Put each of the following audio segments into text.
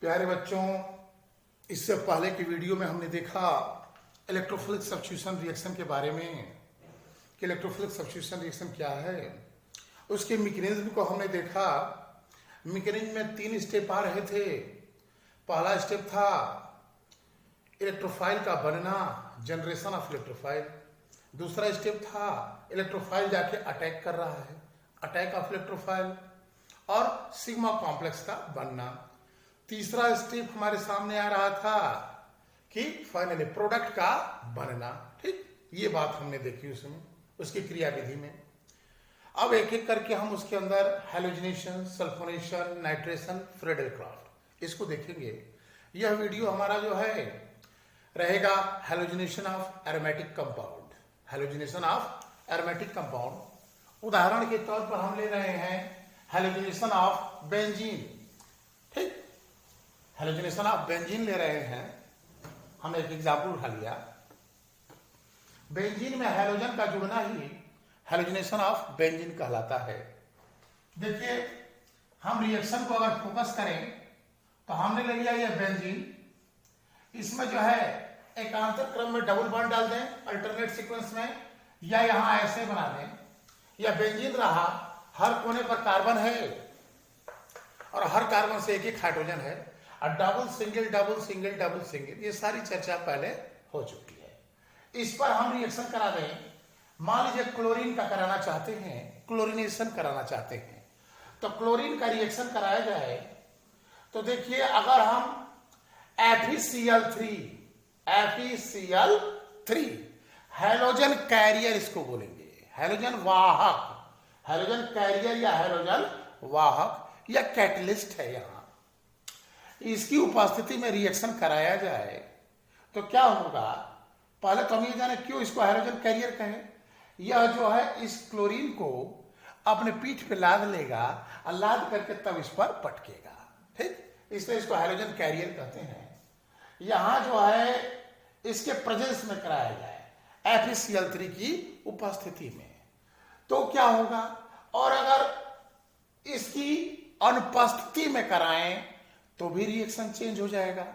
प्यारे बच्चों, इससे पहले की वीडियो में हमने देखा इलेक्ट्रोफिलिक सब्स्टिट्यूशन रिएक्शन के बारे में कि इलेक्ट्रोफिलिक सब्स्टिट्यूशन रिएक्शन क्या है। उसके मैकेनिज्म को हमने देखा। मैकेनिज्म में 3 स्टेप आ रहे थे। पहला स्टेप था इलेक्ट्रोफाइल का बनना, जनरेशन ऑफ इलेक्ट्रोफाइल। दूसरा स्टेप था इलेक्ट्रोफाइल जाके अटैक कर रहा है, अटैक ऑफ इलेक्ट्रोफाइल, और सिग्मा कॉम्प्लेक्स का बनना। तीसरा स्टेप हमारे सामने आ रहा था कि फाइनली प्रोडक्ट का बनना। ठीक, ये बात हमने देखी उसमें, उसकी क्रियाविधि में। अब एक एक करके हम उसके अंदर हैलोजिनेशन, सल्फोनेशन, नाइट्रेशन, फ्रेडल-क्राफ्ट इसको देखेंगे। यह वीडियो हमारा जो है रहेगा halogenation of aromatic compound, halogenation of aromatic compound. उदाहरण के तौर पर हम ले रहे हैं हैलोजिनेशन ऑफ बेंजीन। ठीक, हैलोजिनेशन ऑफ बेंजीन ले रहे हैं। हम एक एग्जाम्पल उठा लिया। बेंजीन में हैलोजन का जुड़ना ही हैलोजिनेशन ऑफ बेंजीन कहलाता है। देखिए, हम रिएक्शन को अगर फोकस करें तो हमने ले लिया ये बेंजीन। इसमें जो है एकांतर क्रम में डबल बॉन्ड डाल दें अल्टरनेट सीक्वेंस में, या यहां ऐसे बना दें। या बेंजीन रहा, हर कोने पर कार्बन है और हर कार्बन से एक एक हाइड्रोजन है, और double single double single double single, ये सारी चर्चा पहले हो चुकी है। इस पर हम रिएक्शन करा दें। मान लीजिए क्लोरीन का कराना चाहते हैं, क्लोरीनेशन कराना चाहते हैं, तो क्लोरीन का रिएक्शन कराया जाए तो देखिए, अगर हम FeCl3 हैलोजन कैरियर इसको बोलेंगे, हैलोजन वाहक, हैलोजन कैरियर या हैलोजन वाहक या कैटलिस्ट है। यहां इसकी उपस्थिति में रिएक्शन कराया जाए तो क्या होगा। पहले तो हम ये जाने क्यों इसको हैलोजन कैरियर कहें। यह जो है इस क्लोरीन को अपने पीठ पे लाद लेगा और लाद करके तब इस पर पटकेगा। ठीक, इसलिए इसको हैलोजन कैरियर कहते हैं। यहां जो है इसके प्रेजेंस में कराया जाए FeCl3 की उपस्थिति में, तो क्या होगा। और अगर इसकी अनुपस्थिति में कराएं तो भी रिएक्शन चेंज हो जाएगा।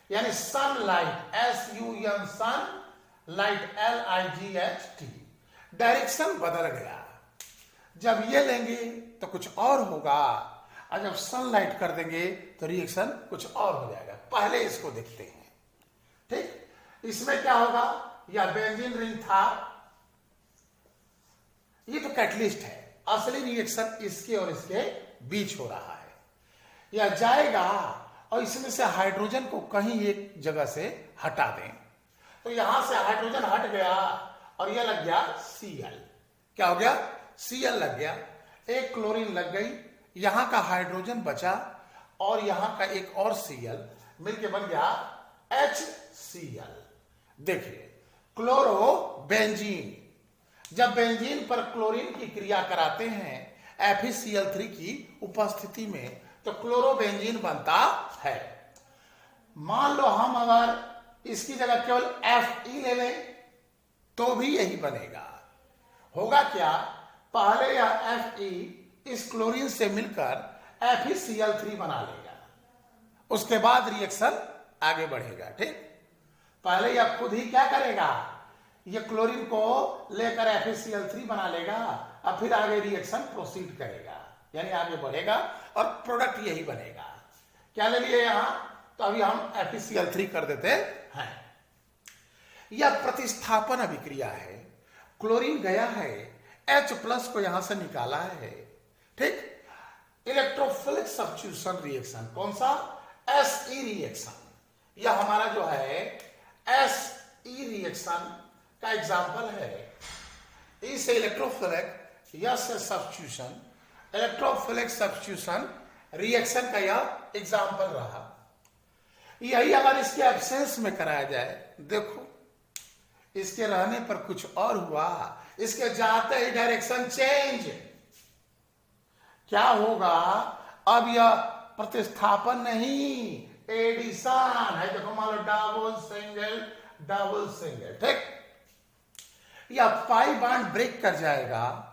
यानी सनलाइट, SUN सन, लाइट LIGHT, डायरेक्शन बदल गया। जब ये लेंगे तो कुछ और होगा, और जब सनलाइट कर देंगे तो रिएक्शन कुछ और हो जाएगा। पहले इसको देखते हैं। ठीक, इसमें क्या होगा। यह बेंजीन रिंग था, ये तो कैटलिस्ट है। असली रिएक्शन इसके और इसके बीच हो रहा है। यह जाएगा और इसमें से हाइड्रोजन को कहीं एक जगह से हटा दें, तो यहां से हाइड्रोजन हट गया और यह लग गया Cl। क्या हो गया, Cl लग गया। एक क्लोरीन लग गई, यहां का हाइड्रोजन बचा और यहां का एक और Cl मिलके बन गया HCl। देखिए, क्लोरो बेंजीन, जब बेंजीन पर क्लोरीन की क्रिया कराते हैं FeCl3 की उपस्थिति में तो क्लोरोबेंजीन बनता है। मान लो हम अगर इसकी जगह केवल Fe ले लें तो भी यही बनेगा। होगा क्या, पहले यह Fe इस क्लोरीन से मिलकर FeCl3 बना लेगा, उसके बाद रिएक्शन आगे बढ़ेगा। ठीक, पहले यह खुद ही क्या करेगा, यह क्लोरीन को लेकर FeCl3 बना लेगा और फिर आगे रिएक्शन प्रोसीड करेगा, यानी आगे बढ़ेगा और प्रोडक्ट यही बनेगा। क्या ले लिए यहां, तो अभी हम FeCl3 कर देते हैं। यह प्रतिस्थापन अभिक्रिया है। क्लोरीन गया है, H+ को यहां से निकाला है। ठीक, इलेक्ट्रोफिलिक सब्स्टिट्यूशन रिएक्शन, कौन सा, SE रिएक्शन। यह हमारा जो है SE रिएक्शन का एग्जाम्पल है। इस इलेक्ट्रोफिलिक या सब्स्टिट्यूशन, इलेक्ट्रोफिलिक सब्स्टिट्यूशन रिएक्शन का यह एग्जाम्पल रहा। यही अगर इसके एब्सेंस में कराया जाए, देखो इसके रहने पर कुछ और हुआ, इसके जाते ही डायरेक्शन चेंज। क्या होगा, अब यह प्रतिस्थापन नहीं, एडिशन है। देखो, मान लो डबल सिंगल डबल सिंगल। ठीक, यह पाई बॉन्ड ब्रेक कर जाएगा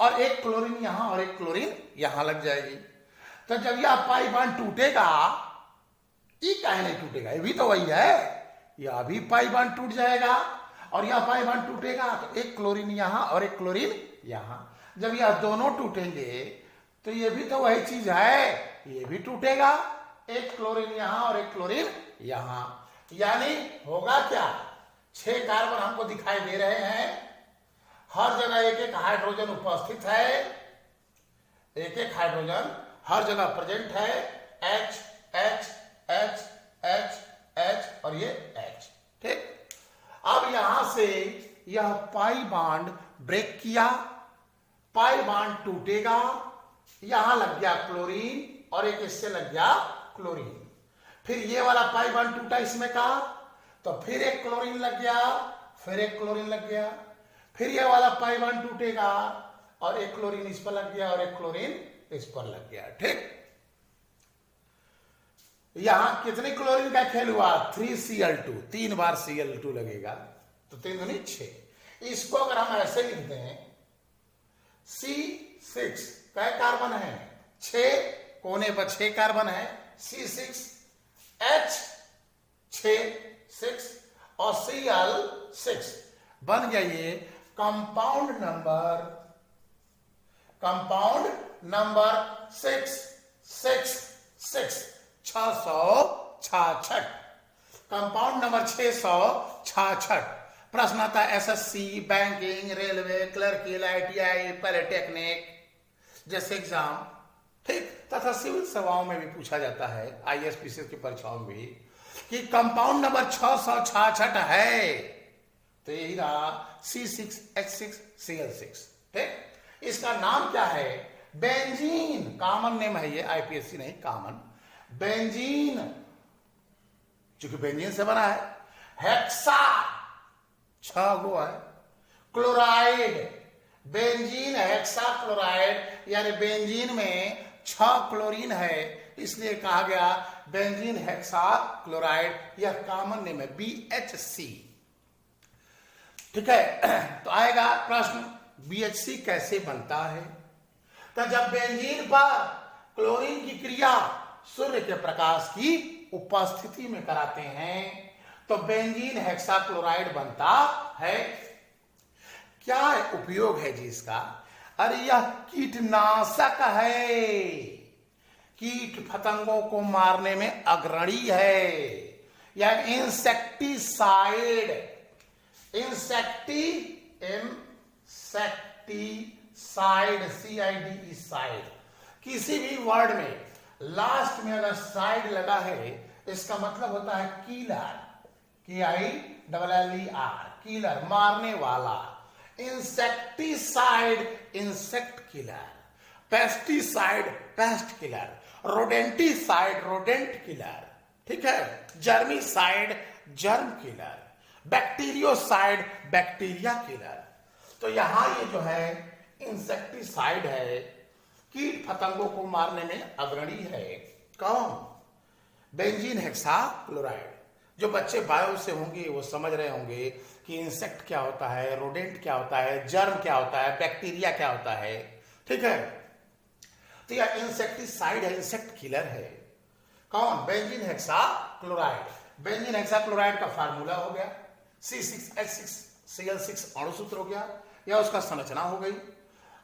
और एक क्लोरीन यहां और एक क्लोरीन यहां लग जाएगी। तो जब यह पाई बॉन्ड टूटेगा ई काहे नहीं टूटेगा, ये भी तो वही है, यह भी पाई बॉन्ड टूट जाएगा और यह पाई बॉन्ड टूटेगा तो एक क्लोरीन यहां और एक क्लोरीन यहां। जब यह दोनों टूटेंगे तो ये भी तो वही चीज है, ये भी टूटेगा, एक क्लोरीन यहां और एक क्लोरीन यहां। यानी होगा क्या, 6 कार्बन हमको दिखाई दे रहे हैं, हर जगह एक एक हाइड्रोजन उपस्थित है, एक एक हाइड्रोजन हर जगह प्रेजेंट है, H H H H H और ये H। ठीक, अब यहां से यह पाई बॉन्ड ब्रेक किया, पाई बॉन्ड टूटेगा, यहां लग गया क्लोरीन और एक इससे लग गया क्लोरीन, फिर ये वाला पाई बॉन्ड टूटा इसमें का तो फिर एक क्लोरीन लग गया, फिर एक क्लोरीन लग गया, फिर ये वाला पाई बॉन्ड टूटेगा और एक क्लोरीन इस पर लग गया और एक क्लोरीन इस पर लग गया। ठीक, यहां कितने क्लोरीन का खेल हुआ, 3Cl2, 3 बार Cl2 लगेगा तो 3 दूनी 6। इसको अगर हम ऐसे लिखते हैं, C6 कै कार्बन है, 6 कोने पर 6 कार्बन है, C6 H 6 और Cl6 बन गया ये कंपाउंड नंबर 666, 666, कंपाउंड नंबर 666। प्रश्न आता है SSC, banking, railway, clerical, ITI, polytechnic जैसे एग्जाम, ठीक, तथा सिविल सेवाओं में भी पूछा जाता है, ISPC की परीक्षाओं में भी, कि कंपाउंड नंबर 666 है तो यही रहा C6H6Cl6। ठीक, इसका नाम क्या है, बेंजीन, कॉमन नेम है ये, IPSC नहीं, कॉमन बेंजीन, चूंकि बेंजीन से बना है, हेक्सा 6 गो है, क्लोराइड, बेंजीन हेक्सा क्लोराइड, यानी बेंजीन में 6 क्लोरीन है, इसलिए कहा गया बेंजीन हेक्सा क्लोराइड, यह कॉमन नेम है, BHC। ठीक है, तो आएगा प्रश्न BHC कैसे बनता है, तो जब बेंजीन पर क्लोरीन की क्रिया सूर्य के प्रकाश की उपस्थिति में कराते हैं तो बेंजीन हेक्सा क्लोराइड बनता है। क्या उपयोग है जी इसका, अरे यह कीटनाशक है, कीट पतंगों को मारने में अग्रणी है, यह इंसेक्टिसाइड, इंसेक्टिसाइड साइड, किसी भी वर्ड में लास्ट में अगर साइड लगा है इसका मतलब होता है कीलर, KILLER, कीलर, मारने वाला। Insecticide, insect killer, pesticide, pest killer, rodenticide, rodent killer, ठीक है, germicide, germ killer, bacteriocide, bacteria killer. तो यहां ये जो है इंसेक्टिसाइड है, कीट पतंगों को मारने में अग्रणी है, कौन, बेंजीन हेक्सा क्लोराइड। जो बच्चे बायो से होंगे वो समझ रहे होंगे कि इंसेक्ट क्या होता है, रोडेंट क्या होता है, जर्म क्या होता है, बैक्टीरिया क्या होता है, ठीक है। तो यह इंसेक्टिसाइड है, इंसेक्ट किलर है, कौन, benzene hexa chloride. Benzene hexa chloride का फार्मूला हो गया C6H6Cl6 अणुसूत्र हो गया, यह उसका संरचना हो गई,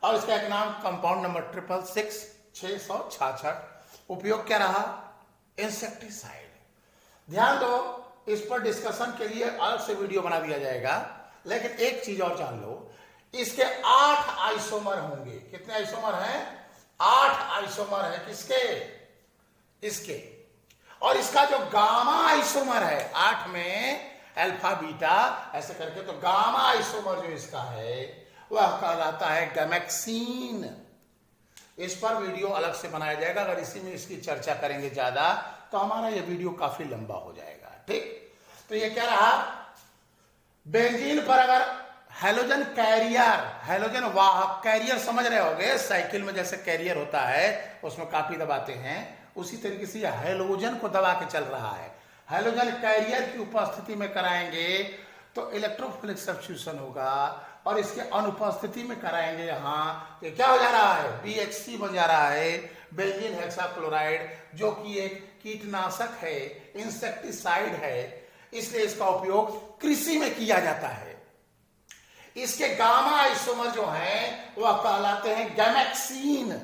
और इसका एक नाम कंपाउंड नंबर 666। उपयोग क्या रहा, इंसेक्टिसाइड। ध्यान दो, इस पर डिस्कशन के लिए अलग से वीडियो बना दिया जाएगा, लेकिन एक चीज और जान लो, इसके 8 आइसोमर होंगे। कितने आइसोमर हैं, 8 आइसोमर है, किसके, इसके। और इसका जो गामा आइसोमर है 8 में अल्फा बीटा ऐसे करके, तो गामा आइसोमर जो इसका है वह कहलाता है गैमेक्सीन। इस पर वीडियो अलग से बनाया जाएगा, अगर इसी में इसकी चर्चा करेंगे ज्यादा तो हमारा यह वीडियो काफी लंबा हो जाएगा, ठीक। तो ये क्या रहा, बेंजीन पर अगर हैलोजन कैरियर, हैलोजन वाहक, कैरियर समझ रहे होंगे, साइकिल में जैसे कैरियर होता है उसमें काफी दबाते हैं, उसी तरीके से यह हैलोजन को दबा के चल रहा है। हैलोजन कैरियर की उपस्थिति में कराएंगे तो इलेक्ट्रोफिलिक सब्स्टिट्यूशन होगा, और इसके अनुपस्थिति में कराएंगे यहां तो क्या हो जा रहा है, BHC बन जा रहा है, बेंजीन हेक्साक्लोराइड, जो कि एक कीटनाशक है, इंसेक्टिसाइड है, इसलिए इसका उपयोग कृषि में किया जाता है। इसके गामा आइसोमर जो हैं वह कहलाते हैं गैमेक्सीन।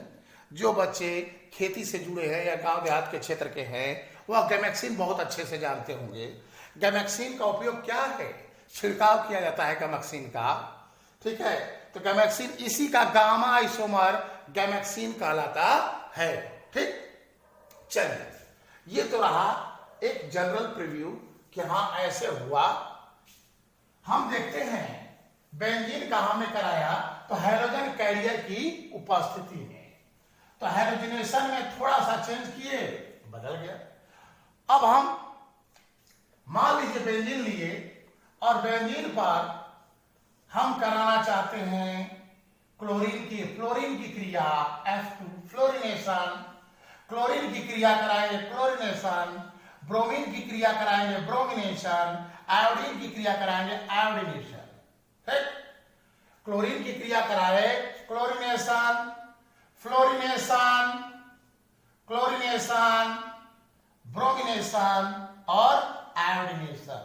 जो बच्चे खेती से जुड़े हैं या गांव देहात के क्षेत्र के हैं वह गैमेक्सीन बहुत अच्छे से जानते होंगे। गैमेक्सीन का उपयोग क्या है? छिड़काव किया जाता है गैमेक्सीन का, ठीक है। तो गैमेक्सीन, इसी का गामा आइसोमर गैमेक्सीन कहलाता है, ठीक। चलिए, ये तो रहा एक जनरल प्रीव्यू कि हाँ ऐसे हुआ। हम देखते हैं बेंजीन का हमने कराया तो हाइड्रोजन कैरियर की उपस्थिति में, तो हाइड्रोजनेशन में थोड़ा सा चेंज किए, बदल गया। अब हम मान लीजिए बेंजीन लिए और बेंजीन पर हम कराना चाहते हैं फ्लोरीन की क्रिया F2, फ्लोरिनेशन। क्लोरीन की क्रिया कराएंगे क्लोरिनेशन, ब्रोमीन की क्रिया कराएंगे ब्रोमिनेशन, आयोडीन की क्रिया कराएंगे आयोडिनेशन, ठीक। क्लोरीन की क्रिया कराए क्लोरिनेशन, फ्लोरिनेशन, क्लोरिनेशन, ब्रोमिनेशन और आयोडिनेशन।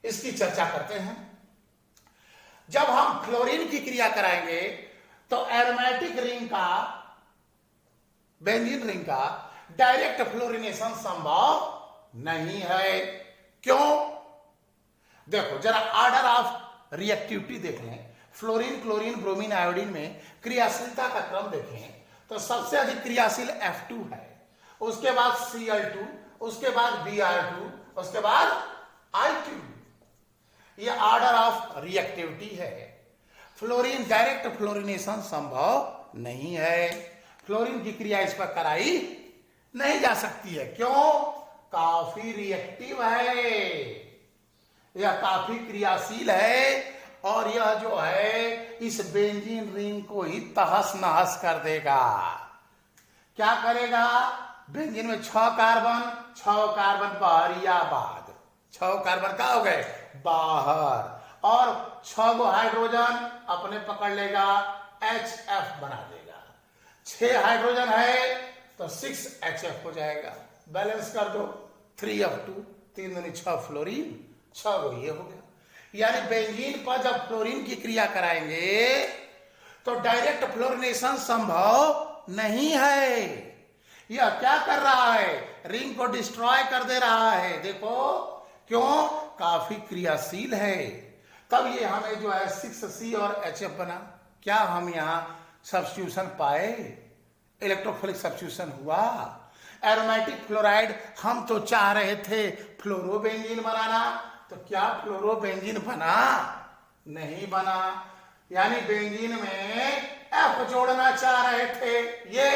इसकी चर्चा करते हैं। जब हम फ्लोरीन की क्रिया कराएंगे तो एरोमेटिक रिंग का, बेंजीन रिंग का डायरेक्ट फ्लोरिनेशन संभव नहीं है। क्यों? देखो जरा ऑर्डर ऑफ रिएक्टिविटी देख लें। फ्लोरीन, क्लोरीन, ब्रोमीन, आयोडीन में क्रियाशीलता का क्रम देखें तो सबसे अधिक क्रियाशील F2 है, उसके बाद Cl2, उसके बाद Br2, उसके बाद I2। ये ऑर्डर ऑफ रिएक्टिविटी है। फ्लोरीन डायरेक्ट फ्लोरिनेशन संभव नहीं है। फ्लोरीन की क्रिया इस पर कराई नहीं जा सकती है। क्यों? काफी रिएक्टिव है, यह काफी क्रियाशील है और यह जो है इस बेंजीन रिंग को ही तहस नहस कर देगा। क्या करेगा? बेंजीन में 6 कार्बन बाहरियाबाद, 6 कार्बन का हो गए बाहर और 6 गो हाइड्रोजन अपने पकड़ लेगा, HF बना देगा। 6 हाइड्रोजन है तो 6HF हो जाएगा। बैलेंस कर दो, 3F2, 3 दूनी 6 फ्लोरीन, 6 गो ये हो गया। यानी बेंजीन पर जब फ्लोरीन की क्रिया कराएंगे तो डायरेक्ट फ्लोरिनेशन संभव नहीं है। यह क्या कर रहा है? रिंग को डिस्ट्रॉय कर दे रहा है। देखो क्यों? काफी क्रियाशील है। तब ये हमें जो है 6C और HF बना। क्या हम यहां सब्स्टिट्यूशन पाए? इलेक्ट्रोफिलिक सब्स्टिट्यूशन हुआ। एरोमेटिक फ्लोराइड हम तो चाह रहे थे फ्लोरोबेंजीन बनाना, तो क्या फ्लोरोबेंजीन बना? नहीं बना। यानी बेंजीन में F जोड़ना चाह रहे थे ये,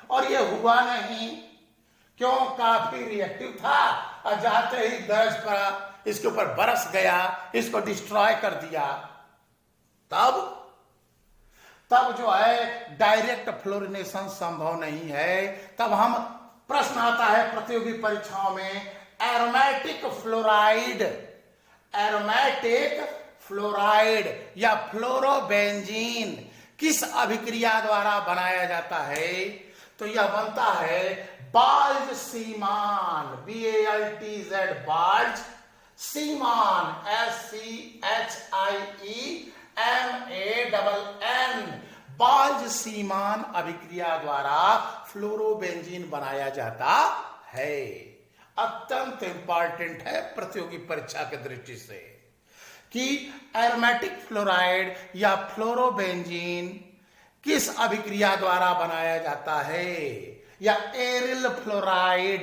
और ये हुआ नहीं। क्यों? काफी रिएक्टिव था और जाते ही दर्ज पड़ा, इसके ऊपर बरस गया, इसको डिस्ट्रॉय कर दिया। तब जो है डायरेक्ट फ्लोरिनेशन संभव नहीं है। तब हम प्रश्न आता है प्रतियोगी परीक्षाओं में, एरोमेटिक फ्लोराइड या फ्लोरोबेंजीन किस अभिक्रिया द्वारा बनाया जाता है? तो यह बनता है बाल्ज सीमान, BALTZ, बाल्ज सीमान, SCHIEMANN, बाल्ज सीमान अभिक्रिया द्वारा फ्लोरोबेंजीन बनाया जाता है। अत्यंत इंपॉर्टेंट है प्रतियोगी परीक्षा के दृष्टि से कि एरोमेटिक फ्लोराइड या फ्लोरोबेंजीन किस अभिक्रिया द्वारा बनाया जाता है। या एरिल फ्लोराइड,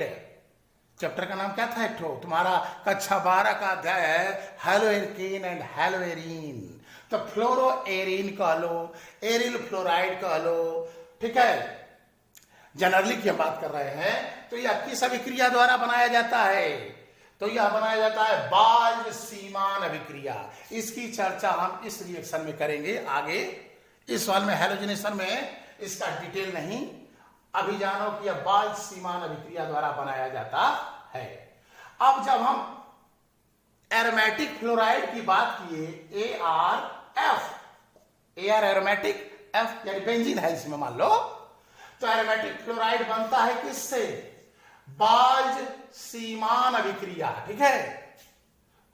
चैप्टर का नाम क्या था एक ठो तुम्हारा कक्षा 12 का अध्याय है हेलोएल्केन एंड हेलोएरीन। तो फ्लोरो एरीन कह लो, एरिल फ्लोराइड कह लो, ठीक है। जनरली की हम बात कर रहे हैं। तो यह किस अभिक्रिया द्वारा बनाया जाता है? तो यह बनाया जाता है बाल्ज सीमान अभिक्रिया। इसकी चर्चा हम इस रिएक्शन में करेंगे आगे। इस सवाल में हैलोजनेशन में इसका डिटेल नहीं, अभी जानो कि यह बाल्ज सीमान अभिक्रिया द्वारा बनाया जाता है। अब जब हम एरोमेटिक फ्लोराइड की बात किए, AR एरोमेटिक, F यानी बेंजीन है इसमें मान लो, तो एरोमेटिक फ्लोराइड बनता है किससे? बाल्ज सीमान अभिक्रिया। ठीक है,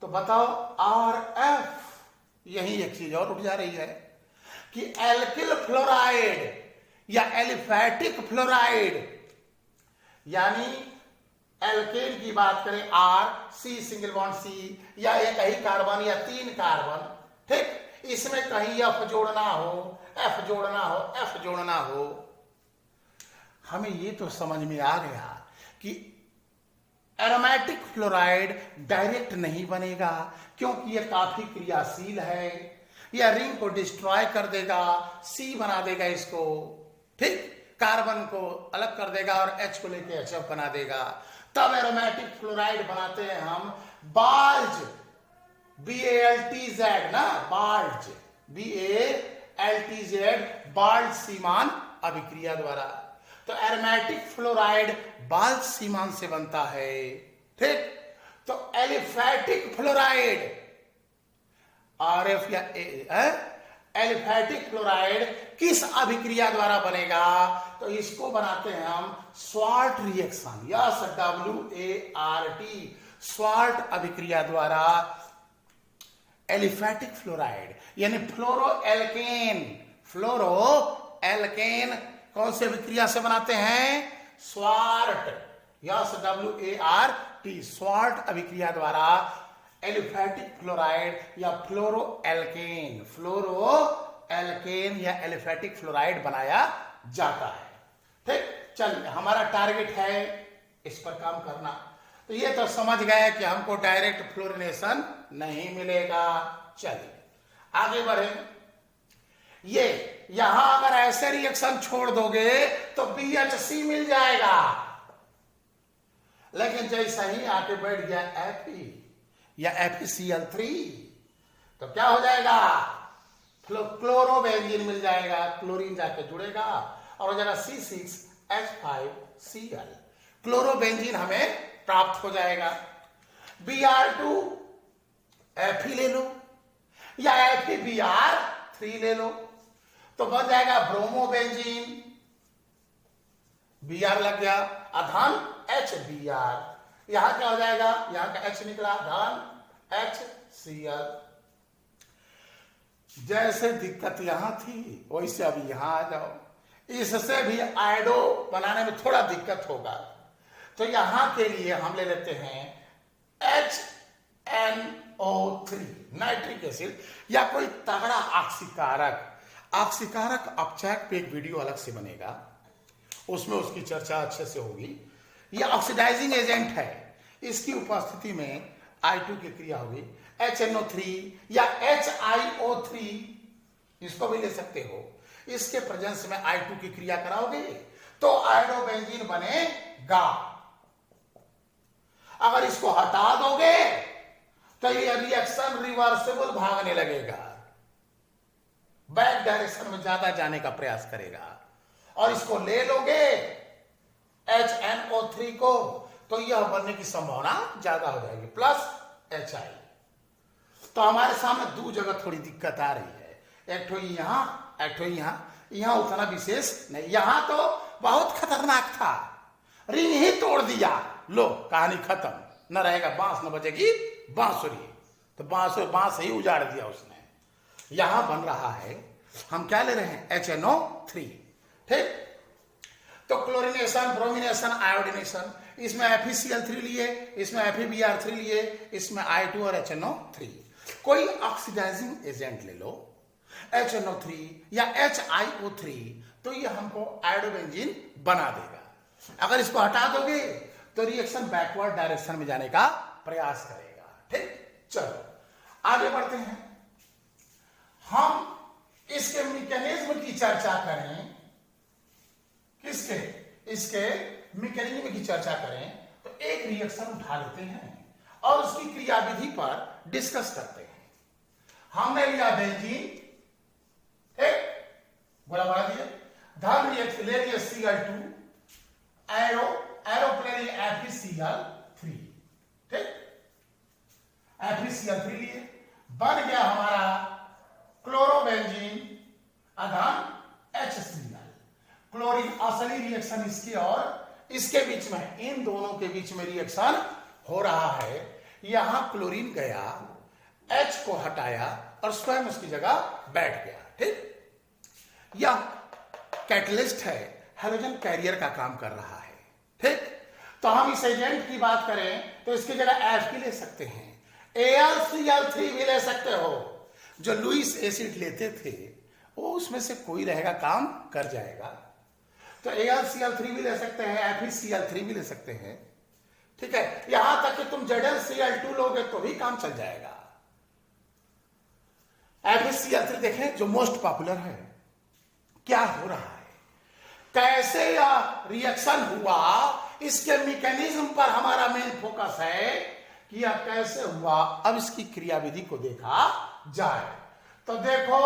तो बताओ RF। यही एक चीज और उठ जा रही है कि एल्किल फ्लोराइड या एलिफैटिक फ्लोराइड, यानी एल्केन की बात करें R, C single bond C, या एक ही कार्बन या 3 कार्बन, ठीक, इसमें कहीं F जोड़ना हो, F जोड़ना हो, F जोड़ना हो, हमें ये तो समझ में आ गया कि एरोमेटिक फ्लोराइड डायरेक्ट नहीं बनेगा, क्योंकि ये काफी क्रियाशील है, यह रिंग को डिस्ट्रॉय कर देगा, C बना देगा इसको, ठीक, कार्बन को अलग कर देगा और H को लेके HF बना देगा। तब एरोमेटिक फ्लोराइड बनाते हैं हम बाल्ज, BALTZ ना, बाल्ज, BALTZ, बाल्ज सीमान अभिक्रिया द्वारा। तो एरोमेटिक फ्लोराइड बाल्ज सीमान से बनता है, ठीक। तो एलिफैटिक फ्लोराइड RF या एलिफैटिक फ्लोराइड किस अभिक्रिया द्वारा बनेगा? तो इसको बनाते हैं हम sword reaction, yes, WART, sword अभिक्रिया द्वारा एलिफैटिक फ्लोराइड यानी फ्लोरोएल्केन, फ्लोरोएल्केन कौन सी अभिक्रिया से बनाते हैं? स्वार्ट, यस, WART, स्वार्ट अभिक्रिया द्वारा एलिफैटिक फ्लोराइड या फ्लोरोएल्केन, फ्लोरोएल्केन या एलिफैटिक फ्लोराइड बनाया जाता है, ठीक। चल, हमारा टारगेट है इस पर काम करना। तो ये तो समझ गए कि हमको डायरेक्ट फ्लोरिनेशन नहीं मिलेगा। चलिए आगे बढ़े। ये यहां अगर ऐसे रिएक्शन छोड़ दोगे तो BHC मिल जाएगा, लेकिन जैसा ही आके बैठ गया Fe या FeCl3 तो क्या हो जाएगा? क्लोरोबेंजीन मिल जाएगा, क्लोरीन जाके जुड़ेगा और हो जाएगा C6H5Cl, क्लोरोबेंजीन हमें प्राप्त हो जाएगा। Br2 Fe ले लो या FeBr3 ले लो तो बन जाएगा ब्रोमोबेंजीन, Br लग गया, अधन HBr, यहां क्या हो जाएगा? यहां का H निकला, धन HCl। जैसे दिक्कत यहां थी वैसे अभी यहां आ जाओ। इससे भी आयोडो बनाने में थोड़ा दिक्कत होगा, तो यहां के लिए हम ले लेते हैं HNO3, नाइट्रिक एसिड, या कोई तगड़ा ऑक्सीकारक। ऑक्सीकारक अपचैक पे एक वीडियो अलग से बनेगा, उसमें उसकी चर्चा अच्छे से होगी। यह ऑक्सीडाइजिंग एजेंट है, इसकी उपस्थिति में I2 की क्रिया होगी, HNO3 या HiO3, इसको भी ले सकते हो। इसके प्रेजेंस में I2 की क्रिया कराओगे तो आयोडोबेंजीन बनेगा। अगर इसको हटा दोगे तो ये रिएक्शन रिवर्सिबल भागने लगेगा, बैक डायरेक्शन में ज्यादा जाने का प्रयास करेगा। और इसको ले लोगे HNO3 को तो यह बनने की संभावना ज्यादा हो जाएगी, प्लस HI। तो हमारे सामने दो जगह थोड़ी दिक्कत आ रही है, एक तो यहां, एक तो यहां। यहां उतना विशेष नहीं, यहां तो बहुत खतरनाक था, रिंग ही तोड़ दिया, लो कहानी खत्म, न रहेगा बांस न बजेगी बांसुरी, तो बांस ही उजाड़ दिया उसने। यहां बन रहा है, हम क्या ले रहे हैं? HNO3, ठीक। तो क्लोरिनेशन, ब्रोमिनेशन, आयोडिनेशन, इसमें FeCl3 लिए, इसमें FeBr3 लिए, इसमें I2 और HNO3। कोई ऑक्सीडाइजिंग एजेंट ले लो HNO3 या HiO3 तो ये हमको आयोडोबेंजीन बना देगा। अगर इसको हटा दोगे तो रिएक्शन बैकवर्ड डायरेक्शन में जाने का प्रयास करेगा, ठीक। चलो आगे बढ़ते हैं, हम इसके मैकेनिज्म की चर्चा करें। किसके? इसके मैकेनिज्म की चर्चा करें तो एक रिएक्शन उठा लेते हैं और उसकी क्रियाविधि पर डिस्कस करते हैं। हमने लिया बेंजीन, एक बोला बढ़ा दिया, धन रिएक्शन ले लिया Cl2, एरोप्लेन FeCl3, ठीक। FeCl3 लिए, बन गया हमारा क्लोरोबेंजीन, अधन HCl। क्लोरीन असली इसके बीच में, इन दोनों के बीच में रिएक्शन हो रहा है। यहां क्लोरीन गया, H को हटाया और स्वयं उसकी जगह बैठ गया। ठीक, यह कैटलिस्ट है, हाइड्रोजन कैरियर का काम कर रहा है। ठीक, तो हम इस एजेंट की बात करें तो इसकी जगह F भी ले सकते हैं, AlCl3 भी ले सकते हो। जो लुईस एसिड लेते थे वो उसमें से कोई रहेगा, काम कर जाएगा। तो AlCl3 भी ले सकते हैं, FeCl3 भी ले सकते हैं। ठीक है, यहां तक कि तुम ZlCl2 लोगे तो भी काम चल जाएगा। FeCl3 देखें, जो मोस्ट पॉपुलर है। क्या हो रहा है, कैसे यह रिएक्शन हुआ, इसके मैकेनिज्म पर हमारा मेन फोकस है कि यह कैसे हुआ। अब इसकी क्रियाविधि को देखा जाए तो देखो,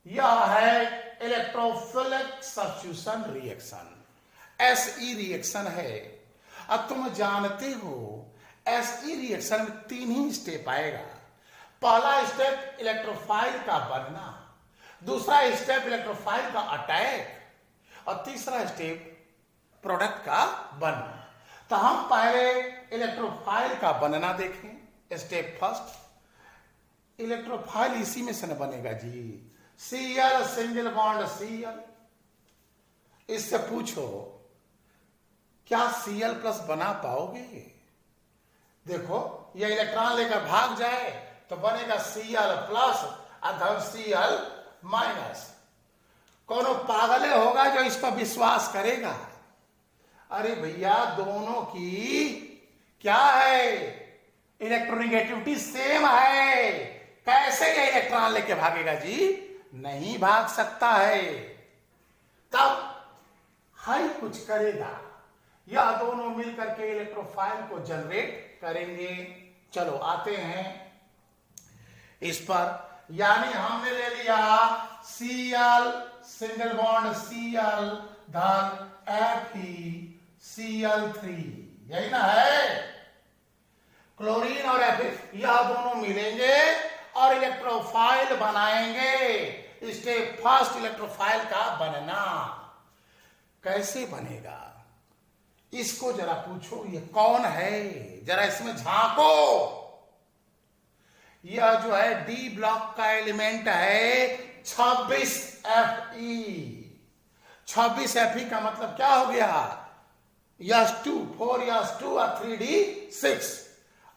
यह है electrophilic substitution reaction, SE reaction है। अब तुम जानते हो SE रिएक्शन में 3 ही स्टेप आएगा। पहला स्टेप इलेक्ट्रोफाइल का बनना, दूसरा स्टेप इलेक्ट्रोफाइल का अटैक, और तीसरा स्टेप प्रोडक्ट का बनना। तो हम पहले इलेक्ट्रोफाइल का बनना देखें। स्टेप फर्स्ट, इलेक्ट्रोफाइल इसी में से न बनेगा जी, Cl सिंगल बॉन्ड Cl। इससे पूछो क्या Cl प्लस बना पाओगे? देखो, ये इलेक्ट्रॉन लेकर भाग जाए तो बनेगा Cl प्लस अथवा Cl माइनस। कोनो पागले होगा जो इस पर विश्वास करेगा? अरे भैया, दोनों की क्या है, इलेक्ट्रोनेगेटिविटी सेम है। कैसे ये इलेक्ट्रॉन लेके भागेगा जी? नहीं भाग सकता है। तब हाई कुछ करेगा, या दोनों मिलकर के इलेक्ट्रोफाइल को जनरेट करेंगे। चलो आते हैं इस पर। यानी हमने ले लिया Cl सिंगल बॉन्ड Cl धन FeCl3, यही ना है। क्लोरीन और Fe यह दोनों मिलेंगे और इलेक्ट्रोफाइल बनाएंगे। स्टेप फर्स्ट, इलेक्ट्रोफाइल का बनना। कैसे बनेगा इसको जरा पूछो, ये कौन है, जरा इसमें झांको। यह जो है डी ब्लॉक का एलिमेंट है 26Fe। 26Fe का मतलब क्या हो गया, H2 4 H2 और 3D6।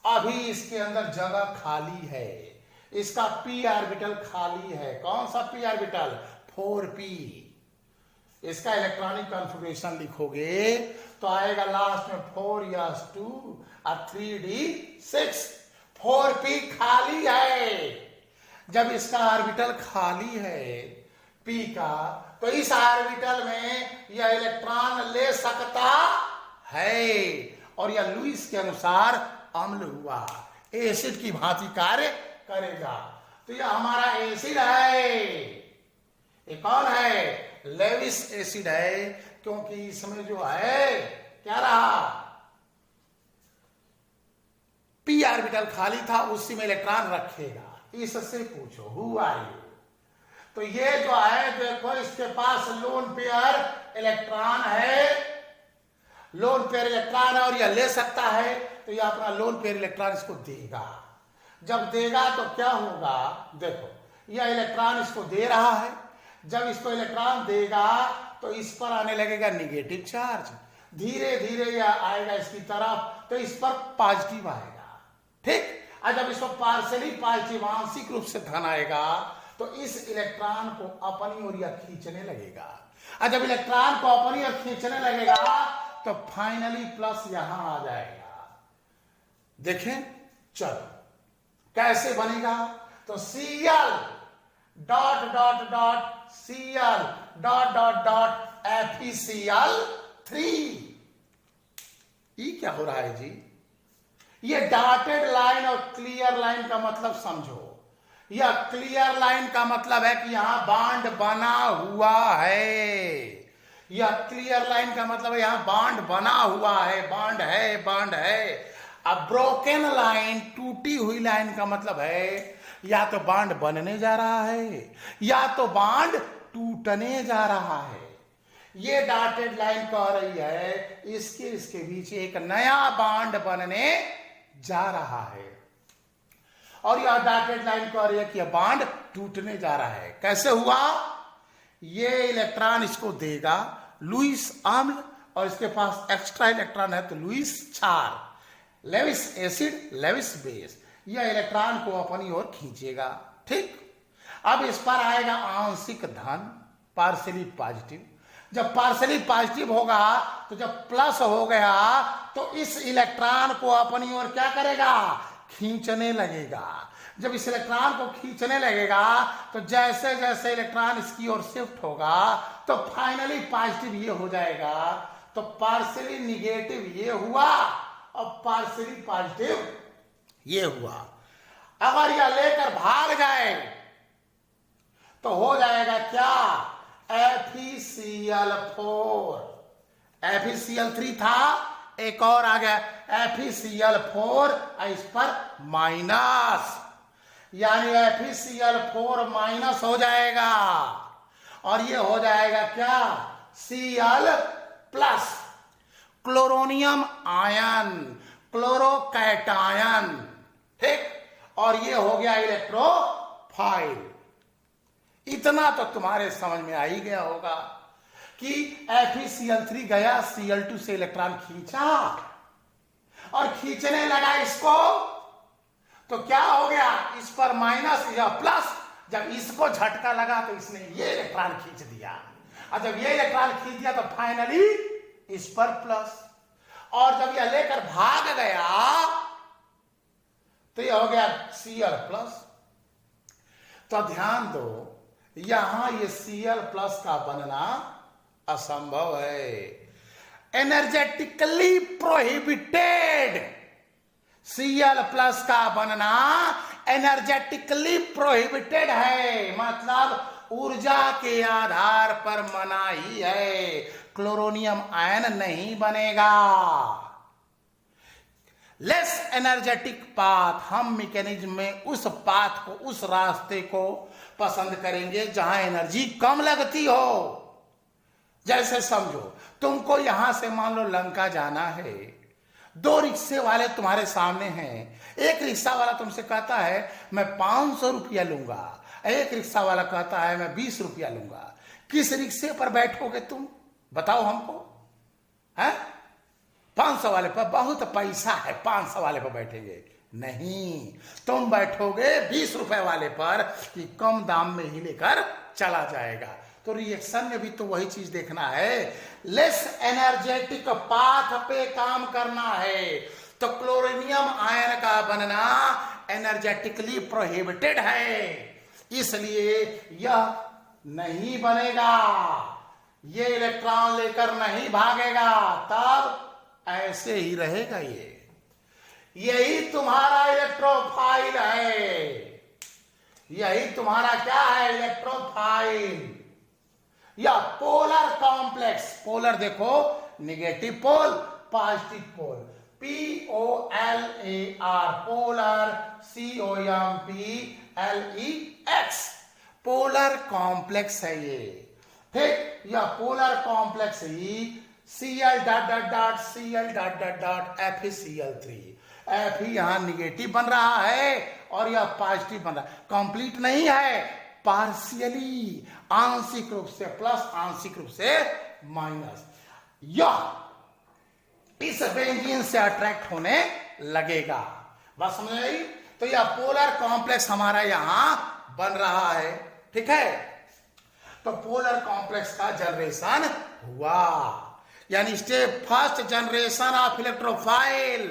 अभी इसके अंदर जगह खाली है, इसका p ऑर्बिटल खाली है। कौन सा p ऑर्बिटल? 4p। इसका इलेक्ट्रॉनिक कॉन्फ़िगरेशन लिखोगे तो आएगा लास्ट में 4 H2 और 3D6। 4p खाली है। जब इसका ऑर्बिटल खाली है p का, तो इस ऑर्बिटल में यह इलेक्ट्रॉन ले सकता है, और यह लुईस के अनुसार अम्ल हुआ, एसिड की भांति कार्य करेगा। तो यह हमारा एसिड है। ये कौन है? लेविस एसिड है, क्योंकि इसमें जो है क्या रहा, p ऑर्बिटल खाली था, उसी में इलेक्ट्रॉन रखेगा। इससे पूछो हु आर यू। तो ये जो है देखो, इसके पास लोन पेयर इलेक्ट्रॉन है, लोन पेयर इलेक्ट्रॉन है, और यह ले सकता है। तो यह अपना लोन पेयर इलेक्ट्रॉन इसको देगा। जब देगा तो क्या होगा, देखो यह इलेक्ट्रॉन इसको दे रहा है। जब इसको इलेक्ट्रॉन देगा तो इस पर आने लगेगा निगेटिव चार्ज, धीरे धीरे यह आएगा इसकी तरफ, तो इस पर पॉजिटिव आएगा। ठीक, और जब इसको पार्शियली पॉजिटिव आंशिक रूप से धन आएगा तो इस इलेक्ट्रॉन को अपनी ओर यह खींचने लगेगा, और जब इलेक्ट्रॉन को अपनी ओर खींचने लगेगा तो फाइनली प्लस यहां आ जाएगा। देखें, चलो कैसे बनेगा। तो Cl dot dot dot Cl dot dot dot FeCl3। ये क्या हो रहा है जी? ये डॉटेड लाइन और क्लियर लाइन का मतलब समझो। यह क्लियर लाइन का मतलब है कि यहां बॉन्ड बना हुआ है। यह क्लियर लाइन का मतलब है यहां बॉन्ड बना हुआ है, बॉन्ड है, बॉन्ड है। अब ब्रोकन लाइन, टूटी हुई लाइन का मतलब है या तो बॉन्ड बनने जा रहा है या तो बॉन्ड टूटने जा रहा है। ये डॉटेड लाइन कह रही है इसके बीच एक नया बॉन्ड बनने जा रहा है, और यह डॉटेड लाइन कह रही है कि यह बॉन्ड टूटने जा रहा है। कैसे हुआ? ये इलेक्ट्रॉन इसको देगा लुईस अम्ल, और इसके पास एक्स्ट्रा इलेक्ट्रॉन है तो लुईस क्षार, लेविस एसिड, लेविस बेस, यह इलेक्ट्रॉन को अपनी ओर खींचेगा। ठीक, अब इस पर आएगा आंशिक धन, पार्शियली पॉजिटिव। जब पार्शियली पॉजिटिव होगा तो जब प्लस हो गया तो इस इलेक्ट्रॉन को अपनी ओर क्या करेगा? खींचने लगेगा। जब इस इलेक्ट्रॉन को खींचने लगेगा तो जैसे जैसे इलेक्ट्रॉन इसकी ओर शिफ्ट होगा तो फाइनली पॉजिटिव ये हो जाएगा। तो पार्शियली निगेटिव ये हुआ और पार्शियली पॉजिटिव ये हुआ। अगर यह लेकर भाग जाए तो हो जाएगा क्या? FeCl4, FeCl3 था, एक और आ गया FeCl4, इस पर माइनस, यानी FeCl4 माइनस हो जाएगा और ये हो जाएगा क्या? Cl plus, chloronium ion, chlorocation. ठीक, और ये हो गया इलेक्ट्रोफाइल। इतना तो तुम्हारे समझ में आ ही गया होगा कि FeCl3 गया Cl2 से इलेक्ट्रॉन खींचा और खींचने लगा इसको, तो क्या हो गया? इस पर माइनस या प्लस। जब इसको झटका लगा तो इसने ये इलेक्ट्रॉन खींच दिया, और जब ये इलेक्ट्रॉन खींच दिया तो फाइनली इस पर प्लस, और जब यह लेकर भाग गया तो यह हो गया Cl प्लस। तो ध्यान दो, यहां ये Cl प्लस का बनना असंभव है, एनर्जेटिकली प्रोहिबिटेड। Cl प्लस का बनना एनर्जेटिकली प्रोहिबिटेड है, मतलब ऊर्जा के आधार पर मनाही है, क्लोरोनियम आयन नहीं बनेगा। लेस एनर्जेटिक पाथ, हम मैकेनिज्म में उस पाथ को, उस रास्ते को पसंद करेंगे जहां एनर्जी कम लगती हो। जैसे समझो तुमको यहां से मान लो लंका जाना है, दो रिक्शे वाले तुम्हारे सामने हैं। एक रिक्शा वाला तुमसे कहता है मैं 500 रुपया लूंगा, एक रिक्शा वाला कहता है मैं 20 रुपया लूंगा। किस रिक्शे पर बैठोगे तुम? बताओ हमको। है 500 वाले पर बहुत पैसा है, 500 वाले पर बैठेंगे? नहीं, तुम बैठोगे 20 रुपए वाले पर कि कम दाम में ही लेकर चला जाएगा। तो रिएक्शन में भी तो वही चीज देखना है, लेस एनर्जेटिक पाथ पे काम करना है। तो क्लोरोनियम आयन का बनना एनर्जेटिकली प्रोहिबिटेड है, इसलिए यह नहीं बनेगा, ये इलेक्ट्रॉन लेकर नहीं भागेगा, तब ऐसे ही रहेगा। यही तुम्हारा इलेक्ट्रोफाइल है, यही तुम्हारा क्या है? इलेक्ट्रोफाइल या पोलर कॉम्प्लेक्स। पोलर देखो, negative pole, positive pole, POLAR, polar, COMPLEX, polar complex है ये। ठीक, यह पोलर कॉम्प्लेक्स ही Cl dot dot dot Cl dot dot dot FeCl3, Fe यहां निगेटिव बन रहा है और यह पॉजिटिव बन रहा है, कंप्लीट नहीं है, पार्शियली, आंशिक रूप से प्लस, आंशिक रूप से माइनस। यह इस बेंजीन से अट्रैक्ट होने लगेगा। बस समझ आई? तो यह पोलर कॉम्प्लेक्स हमारा यहां बन रहा है। ठीक है, तो पोलर कॉम्प्लेक्स का जनरेशन हुआ, यानी step first, generation of electrophile.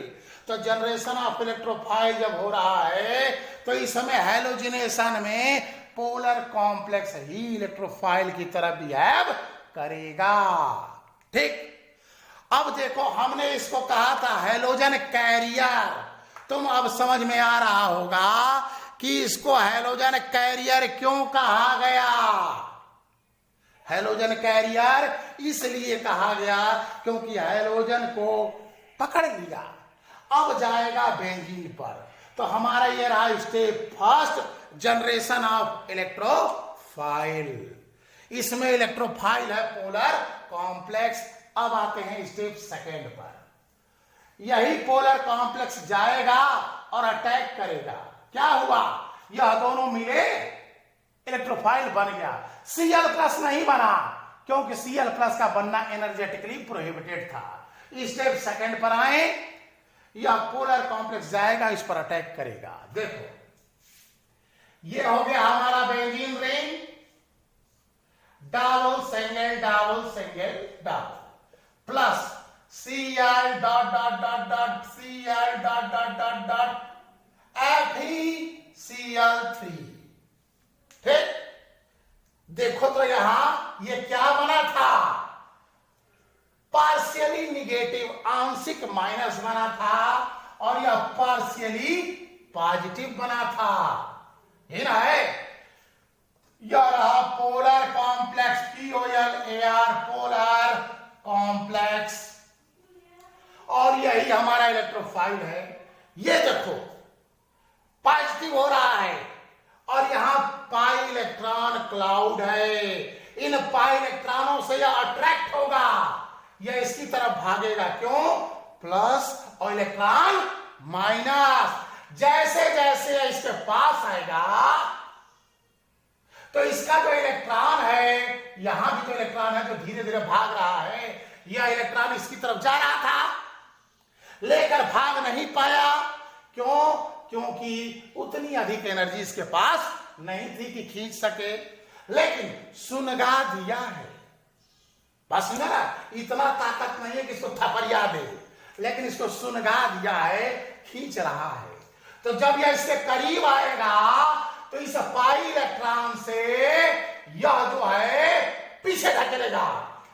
तो जनरेशन ऑफ इलेक्ट्रोफाइल जब हो रहा है तो इस समय हैलोजिनेशन में पोलर कॉम्प्लेक्स ही इलेक्ट्रोफाइल की तरह बिहेव करेगा। ठीक, अब देखो हमने इसको कहा था हैलोजन कैरियर, तुम अब समझ में आ रहा होगा कि इसको हैलोजन कैरियर क्यों कहा गया। हैलोजन कैरियर इसलिए कहा गया क्योंकि हैलोजन को पकड़ लिया, अब जाएगा बेंजीन पर। तो हमारा ये रहा step first, generation of electrophile. इसमें इलेक्ट्रोफाइल है पोलर कॉम्प्लेक्स अब आते हैं स्टेप सेकेंड पर। यही पोलर कॉम्प्लेक्स जाएगा और अटैक करेगा। क्या हुआ, यह दोनों मिले, इलेक्ट्रोफाइल बन गया। Cl प्लस नहीं बना क्योंकि Cl प्लस का बनना एनर्जेटिकली प्रोहिबिटेड था। स्टेप सेकंड पर आए, यह पोलर कॉम्प्लेक्स जाएगा, इस पर अटैक करेगा। देखो ये हो गया हमारा benzene ring, double single double single double, plus Cl dot dot dot dot Cl dot dot dot dot FeCl3। ठीक, देखो तो यहां ये क्या बना था, पार्शियली निगेटिव आंशिक माइनस बना था और यह पार्शियली पॉजिटिव बना था। ये ना है, यह रहा polar complex POLAR polar complex, और यही हमारा इलेक्ट्रोफाइल है। ये देखो पॉजिटिव हो रहा है और यहां पाई इलेक्ट्रॉन क्लाउड है। इन पाई इलेक्ट्रॉनों से यह अट्रैक्ट होगा, यह इसकी तरफ भागेगा। क्यों, प्लस और इलेक्ट्रॉन माइनस। जैसे जैसे इसके पास आएगा तो इसका जो इलेक्ट्रॉन है, यहां भी तो इलेक्ट्रॉन है जो धीरे धीरे भाग रहा है, यह इलेक्ट्रॉन इसकी तरफ जा रहा था, लेकर भाग नहीं पाया। क्यों, क्योंकि उतनी अधिक एनर्जी इसके पास नहीं थी कि खींच सके। लेकिन सुनगा दिया है, बस ना, इतना ताकत नहीं है कि इसको थपरिया दे, लेकिन इसको सुनगा दिया है, खींच रहा है। तो जब यह इसके करीब आएगा तो इस पाई इलेक्ट्रॉन से यह जो है पीछे धकेलेगा,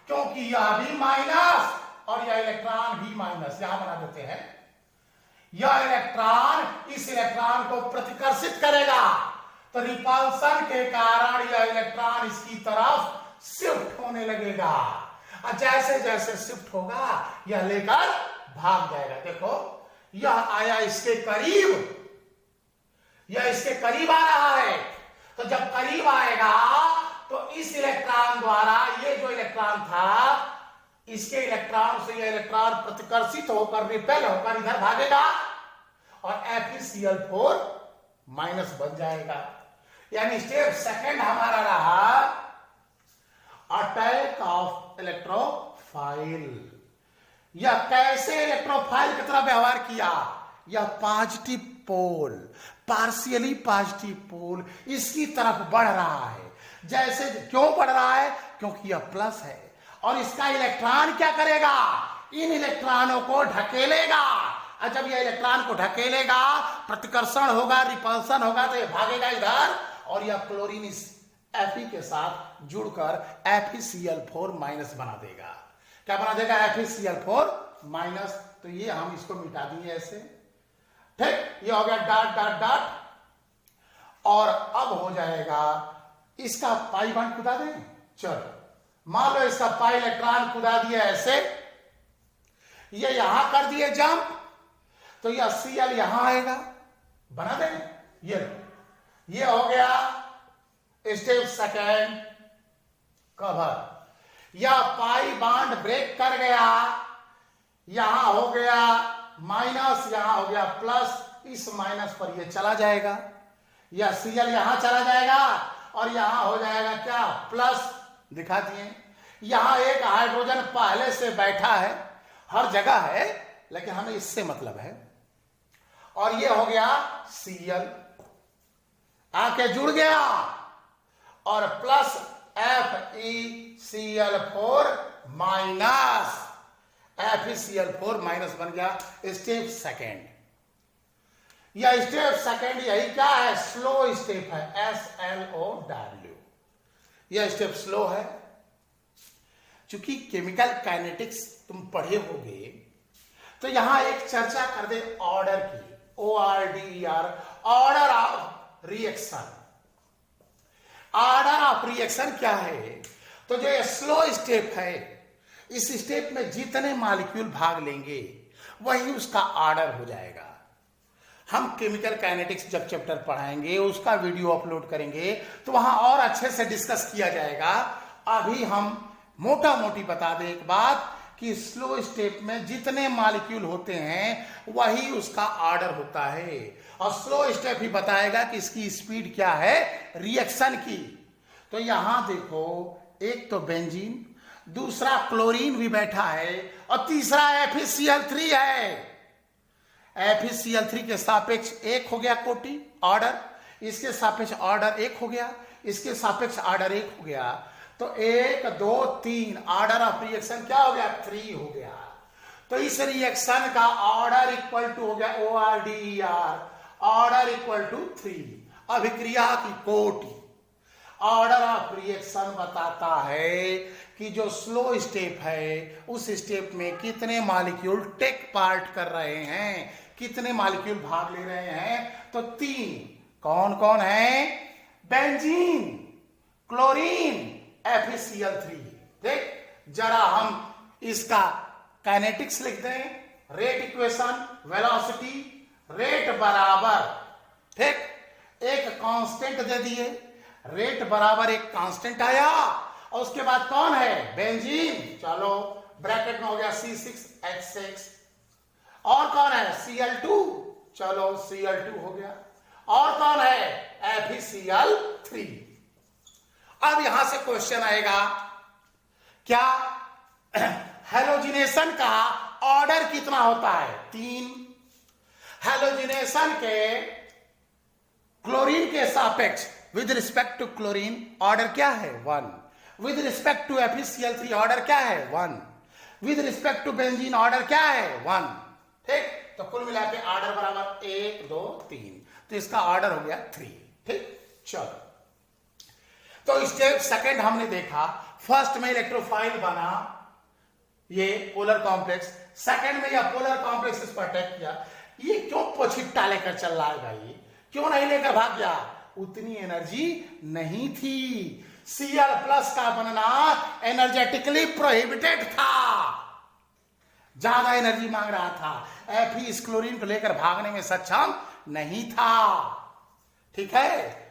क्योंकि यह भी माइनस और यह इलेक्ट्रॉन भी माइनस। यहां बना देते हैं, यह इलेक्ट्रॉन इस इलेक्ट्रॉन को प्रतिकर्षित करेगा, तो रिपल्सन के कारण यह इलेक्ट्रॉन इसकी तरफ शिफ्ट होने लगेगा। और जैसे जैसे शिफ्ट होगा यह लेकर भाग जाएगा। देखो यह आया इसके करीब, यह इसके करीब आ रहा है, तो जब करीब आएगा तो इस इलेक्ट्रॉन द्वारा ये जो इलेक्ट्रॉन था, इसके इलेक्ट्रॉन से यह इलेक्ट्रॉन प्रतिकर्षित होकर रिपेल होकर इधर भागेगा और FeCl4 माइनस बन जाएगा। यानी स्टेप सेकंड हमारा रहा अटैक ऑफ इलेक्ट्रोफाइल। यह कैसे इलेक्ट्रोफाइल की तरह व्यवहार किया, यह positive pole, partially positive pole इसकी तरफ बढ़ रहा है। जैसे क्यों बढ़ रहा है, क्योंकि यह प्लस है और इसका इलेक्ट्रॉन क्या करेगा, इन इलेक्ट्रॉनों को ढकेलेगा। और जब यह इलेक्ट्रॉन को ढकेलेगा, प्रतिकर्षण होगा, रिपल्सन होगा, तो यह भागेगा इधर और यह क्लोरीन इस Fe के साथ जुड़कर FeCl4 माइनस बना देगा। क्या बना देगा, FeCl4 माइनस। तो ये हम इसको मिटा दिए ऐसे, ठीक, ये हो गया डॉट डॉट डॉट। और अब हो जाएगा इसका पाई बॉन्ड कुदा दें। चलो मान लो इसका पाई इलेक्ट्रॉन कुदा दिया ऐसे, ये यहां कर दिए जंप, तो यह Cl यहां आएगा, बना दें। ये हो गया स्टेप सेकेंड कवर। यह पाई बॉन्ड ब्रेक कर गया, यहां हो गया माइनस, यहां हो गया प्लस, इस माइनस पर यह चला जाएगा, यह Cl यहां चला जाएगा और यहां हो जाएगा क्या, प्लस। दिखा दिए, यहां एक हाइड्रोजन पहले से बैठा है, हर जगह है, लेकिन हमें इससे मतलब है। और यह हो गया Cl आके जुड़ गया और plus FeCl4 minus, FeCl4 minus बन गया स्टेप सेकेंड। यह स्टेप सेकेंड यही क्या है, स्लो स्टेप है, SLOW। यह स्टेप स्लो है। चूंकि केमिकल काइनेटिक्स तुम पढ़े होगे, तो यहां एक चर्चा कर दे ऑर्डर की, ORDER, order of reaction. Order of reaction क्या है, तो जो ये स्लो स्टेप है, इस स्टेप में जितने मॉलिक्यूल भाग लेंगे वही उसका ऑर्डर हो जाएगा। हम केमिकल काइनेटिक्स जब चैप्टर पढ़ाएंगे, उसका वीडियो अपलोड करेंगे, तो वहां और अच्छे से डिस्कस किया जाएगा। अभी हम मोटा मोटी बता दे एक बात कि स्लो स्टेप में जितने मॉलिक्यूल होते हैं वही उसका ऑर्डर होता है, और स्लो स्टेप ही बताएगा कि इसकी स्पीड क्या है रिएक्शन की। तो यहां देखो, एक तो बेंजीन, दूसरा क्लोरीन भी बैठा है, और तीसरा FeCl3 है। FeCl3 के सापेक्ष एक हो गया कोटि ऑर्डर, इसके सापेक्ष ऑर्डर एक हो गया, इसके सापेक्ष ऑर्डर एक हो गया, तो 1 2 3 ऑर्डर ऑफ रिएक्शन क्या हो गया 3 हो गया। तो इस रिएक्शन का ऑर्डर इक्वल टू हो गया ORDER, ऑर्डर इक्वल टू 3। अभिक्रिया की कोटि, ऑर्डर ऑफ रिएक्शन बताता है कि जो स्लो स्टेप है उस स्टेप में कितने मॉलिक्यूल टेक पार्ट कर रहे हैं, कितने मॉलिक्यूल भाग ले रहे हैं। तो 3 कौन कौन है, बेंजीन, क्लोरीन, FeCl3। ठीक, जरा हम इसका काइनेटिक्स लिख दें, रेट इक्वेशन, वेलोसिटी, रेट बराबर, ठीक, एक कांस्टेंट दे दिए, रेट बराबर एक कांस्टेंट आया, और उसके बाद कौन है बेंजीन, चलो ब्रैकेट में हो गया C6H6, और कौन है Cl2, चलो Cl2 हो गया, और कौन है FeCl3। अब यहां से क्वेश्चन आएगा, क्या हेलोजिनेशन का ऑर्डर कितना होता है 3। हेलोजिनेशन के क्लोरीन के सापेक्ष with respect to chlorine order क्या है 1, with respect to FeCl3 order क्या है 1, with respect to benzene order क्या है 1। ठीक, तो कुल मिला के ऑर्डर बराबर 1 2 3, तो इसका ऑर्डर हो गया 3। ठीक, चलो, तो स्टेप सेकंड हमने देखा, फर्स्ट में इलेक्ट्रोफाइल बना ये पोलर कॉम्प्लेक्स, सेकंड में यह पोलर कॉम्प्लेक्स इस पर अटैक किया। ये क्यों पोछिट्टा लेकर चल रहा है भाई, क्यों नहीं लेकर भाग गया, उतनी एनर्जी नहीं थी। Cl+ का बनना एनर्जेटिकली प्रोहिबिटेड था, ज्यादा एनर्जी मांग रहा था। Fe इस क्लोरीन को लेकर भागने में सक्षम नहीं था। ठीक है,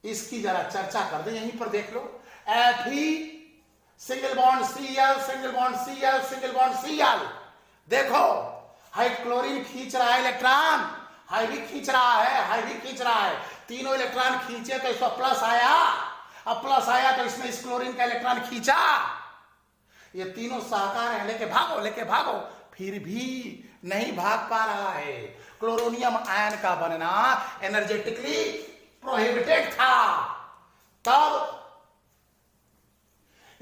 इसकी जरा चर्चा कर दे, यहीं पर देख लो। Fe single bond Cl, single bond Cl, single bond Cl। देखो, हाई क्लोरीन खींच रहा है इलेक्ट्रॉन, हाई भी खींच रहा है, हाई भी खींच रहा है, तीनों इलेक्ट्रॉन खींचे तो इसमें प्लस आया, अब प्लस आया तो इसमें इस क्लोरीन का इलेक्ट्रॉन खींचा। ये तीनों सहकार है, लेके भागो लेके भागो, फिर भी नहीं भाग पा रहा है। क्लोरोनियम आयन का बनना एनर्जेटिकली प्रोहिबिटेड था। तब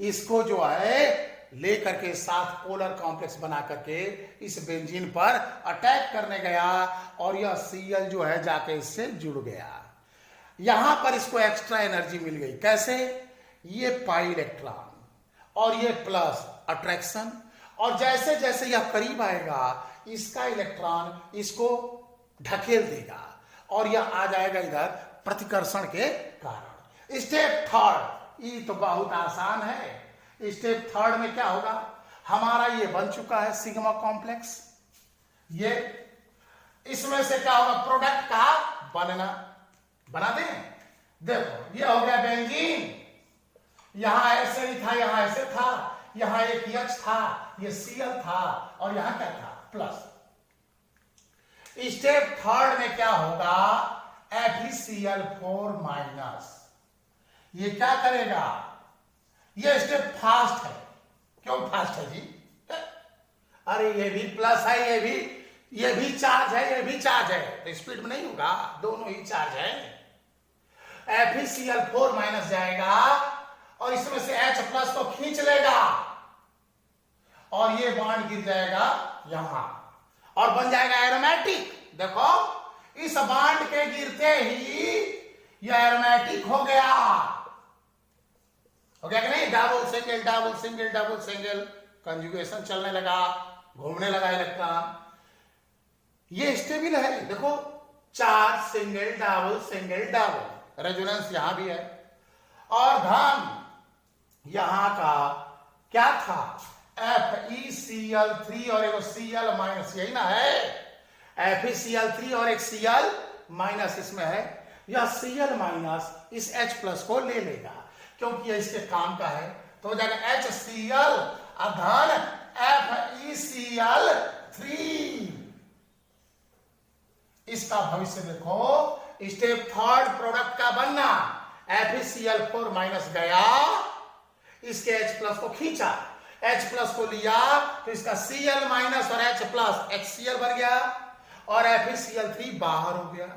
इसको जो है लेकर के साथ पोलर कॉम्प्लेक्स बना करके इस बेंजीन पर अटैक करने गया, और यह Cl जो है जाके इससे जुड़ गया। यहां पर इसको एक्स्ट्रा एनर्जी मिल गई, कैसे, ये पाई इलेक्ट्रॉन और ये प्लस अट्रैक्शन, और जैसे जैसे यह करीब आएगा इसका इलेक्ट्रॉन इसको ढकेल देगा, और यह आ जाएगा इधर प्रतिकर्षण के कारण। स्टेप थर्ड, ये तो बहुत आसान है। स्टेप थर्ड में क्या होगा, हमारा ये बन चुका है सिग्मा कॉम्प्लेक्स, ये इसमें से क्या होगा प्रोडक्ट का बनना, बना दें। देखो, ये हो गया बेंजीन, यहां ऐसे ही था, यहां ऐसे था, यहां एक H था, ये Cl था, और यहां क्या था प्लस। स्टेप थर्ड में क्या होगा, FeCl4 माइनस, ये क्या करेगा, ये स्टेप फास्ट है। क्यों फास्ट है जी, अरे ये भी प्लस है, ये भी चार्ज है, ये भी चार्ज है, तो स्पीड में नहीं होगा, दोनों ही चार्ज है। FeCl4 माइनस जाएगा और इसमें से H+ को खींच लेगा, और ये बॉन्ड गिर जाएगा यहां और बन जाएगा एरोमेटिक। देखो, इस बॉन्ड के गिरते ही यह एरोमेटिक हो गया, हो गया कि नहीं, double single double single double single, conjugation चलने लगा, घूमने लगा इलेक्ट्रॉन। ये स्टेबल है, देखो 4 single double single double, resonance यहां भी है, और धन यहां का क्या था FeCl3 और एक Cl माइनस, यही ना है, FeCl3 और एक Cl माइनस इसमें है। यह Cl माइनस इस H+ को ले लेगा, क्योंकि यह इसके काम का है, तो हो जाएगा HCl धन FeCl3। इसका भविष्य देखो, स्टेप थर्ड प्रोडक्ट का बनना, FeCl4 माइनस गया, इसके H प्लस को खींचा, H प्लस को लिया तो इसका Cl माइनस और H प्लस HCl बन गया और FeCl3 बाहर हो गया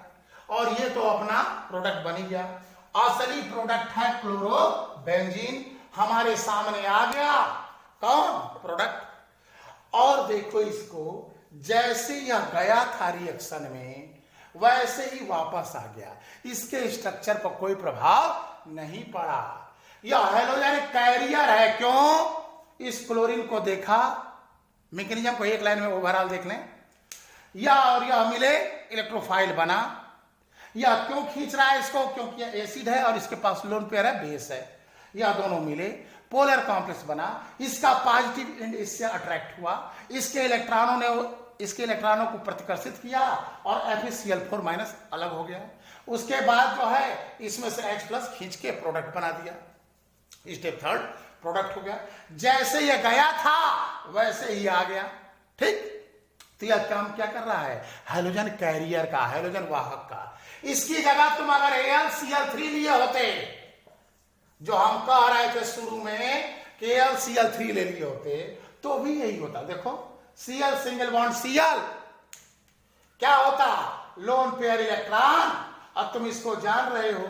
और ये तो अपना प्रोडक्ट बन ही गया। असली प्रोडक्ट है क्लोरोबेंजीन, हमारे सामने आ गया कौन प्रोडक्ट। और देखो इसको, जैसे यह गया था रिएक्शन में वैसे ही वापस आ गया, इसके स्ट्रक्चर पर कोई प्रभाव नहीं पड़ा। यह हैलोजेनिक कैरियर है। क्यों? इस क्लोरीन को देखा, मैकेनिज्म को एक लाइन में ओवरऑल देख लें, यह और यह मिले इलेक्ट्रोफाइल बना। यह क्यों खींच रहा है इसको? क्योंकि यह एसिड है और इसके पास लोन पेयर है, बेस है। यह दोनों मिले, पोलर कॉम्प्लेक्स बना, इसका पॉजिटिव एंड इससे अट्रैक्ट हुआ, इसके इलेक्ट्रॉनों को प्रतिकर्षित किया और FeCl4 माइनस अलग हो गया। उसके बाद जो है इसमें से H प्लस खींच के प्रोडक्ट बना दिया, स्टेप थर्ड प्रोडक्ट हो गया। जैसे ये गया था वैसे ही आ गया। ठीक, तो यह काम क्या कर रहा है? हाइड्रोजन कैरियर का, हाइड्रोजन वाहक का। इसकी जगह तुम अगर AlCl3 लिए होते, जो हम कह रहे थे शुरू में कि AlCl3 ले लिए होते तो भी यही होता। देखो Cl सिंगल बॉन्ड Cl क्या होता? Lone pair electron. अब तुम इसको जान रहे हो,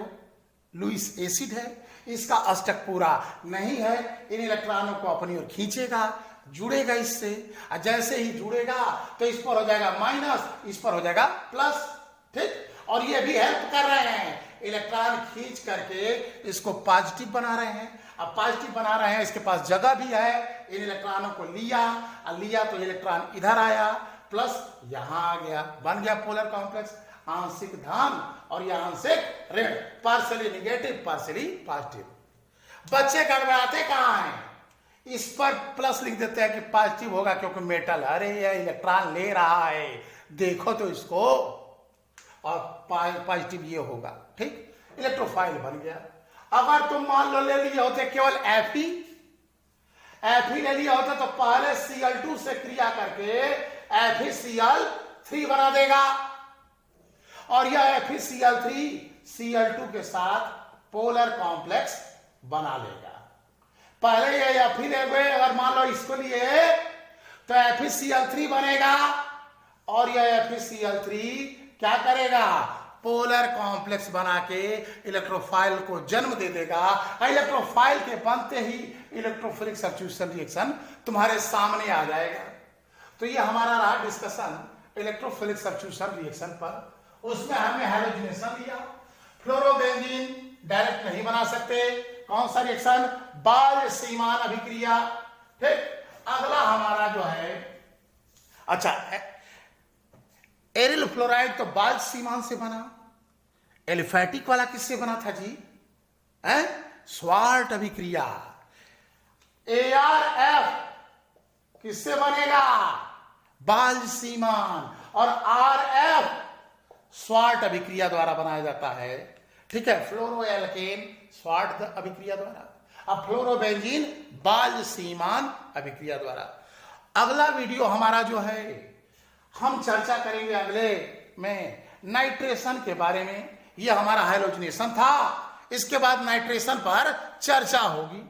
लुईस एसिड है, इसका अष्टक पूरा नहीं है, इन इलेक्ट्रॉनों को अपनी ओर खींचेगा, जुड़ेगा इससे, और जैसे ही जुड़ेगा तो इस पर हो जाएगा माइनस, इस पर हो जाएगा प्लस। ठीक, और ये भी हेल्प कर रहे हैं, इलेक्ट्रॉन खींच करके इसको पॉजिटिव बना रहे हैं। अब पॉजिटिव बना रहे हैं, इसके पास जगह भी है, इन इलेक्ट्रॉनों को लिया तो इलेक्ट्रॉन इधर आया, प्लस यहां आ गया, बन गया पोलर कॉम्प्लेक्स, आंशिक धन और यह आंशिक ऋण, पार्शियली निगेटिव पार्शियली पॉजिटिव। बच्चे गड़बड़ाते कहां हैं? इस पर प्लस लिख देते हैं कि पॉजिटिव होगा क्योंकि मेटल, अरे यह इलेक्ट्रॉन ले रहा है, देखो तो इसको, और पॉजिटिव ये होगा। ठीक, इलेक्ट्रोफाइल बन गया। अगर तुम मान लो ले लिए होते केवल Fe ले लिया होता तो पहले Cl2 से क्रिया करके FeCl3 बना देगा और यह FeCl3 Cl2 के साथ पोलर कॉम्प्लेक्स बना लेगा। पहले ये फिर अगर मान लो इसको लिए तो FeCl3 बनेगा और यह FeCl3 क्या करेगा? पोलर कॉम्प्लेक्स बना के इलेक्ट्रोफाइल को जन्म दे देगा। इलेक्ट्रोफाइल के बनते ही इलेक्ट्रोफिलिक सब्स्टिट्यूशन रिएक्शन तुम्हारे सामने आ जाएगा। तो ये हमारा रहा डिस्कशन इलेक्ट्रोफिलिक सब्स्टिट्यूशन रिएक्शन पर। उसमें हमने हैलोजिनेशन लिया। फ्लोरोबेंजीन डायरेक्ट नहीं बना सकते, कौन सा रिएक्शन? बाह्य सीमान अभिक्रिया। ठीक, अगला हमारा जो है, अच्छा, एरिल फ्लोराइड तो बाह्य सीमान से बना। एलिफैटिक वाला किससे बना था जी? स्वार्ट अभिक्रिया। ArF किससे बनेगा? बाह्य सीमान। और RF स्वार्ट अभिक्रिया द्वारा बनाया जाता है। ठीक है, फ्लोरोएल्केन स्वार्ट अभिक्रिया द्वारा, अब फ्लोरोबेंजीन बाह्य सीमान अभिक्रिया द्वारा। अगला वीडियो हमारा जो है हम चर्चा करेंगे अगले में नाइट्रेशन के बारे में। यह हमारा हैलोजिनेशन था, इसके बाद नाइट्रेशन पर चर्चा होगी।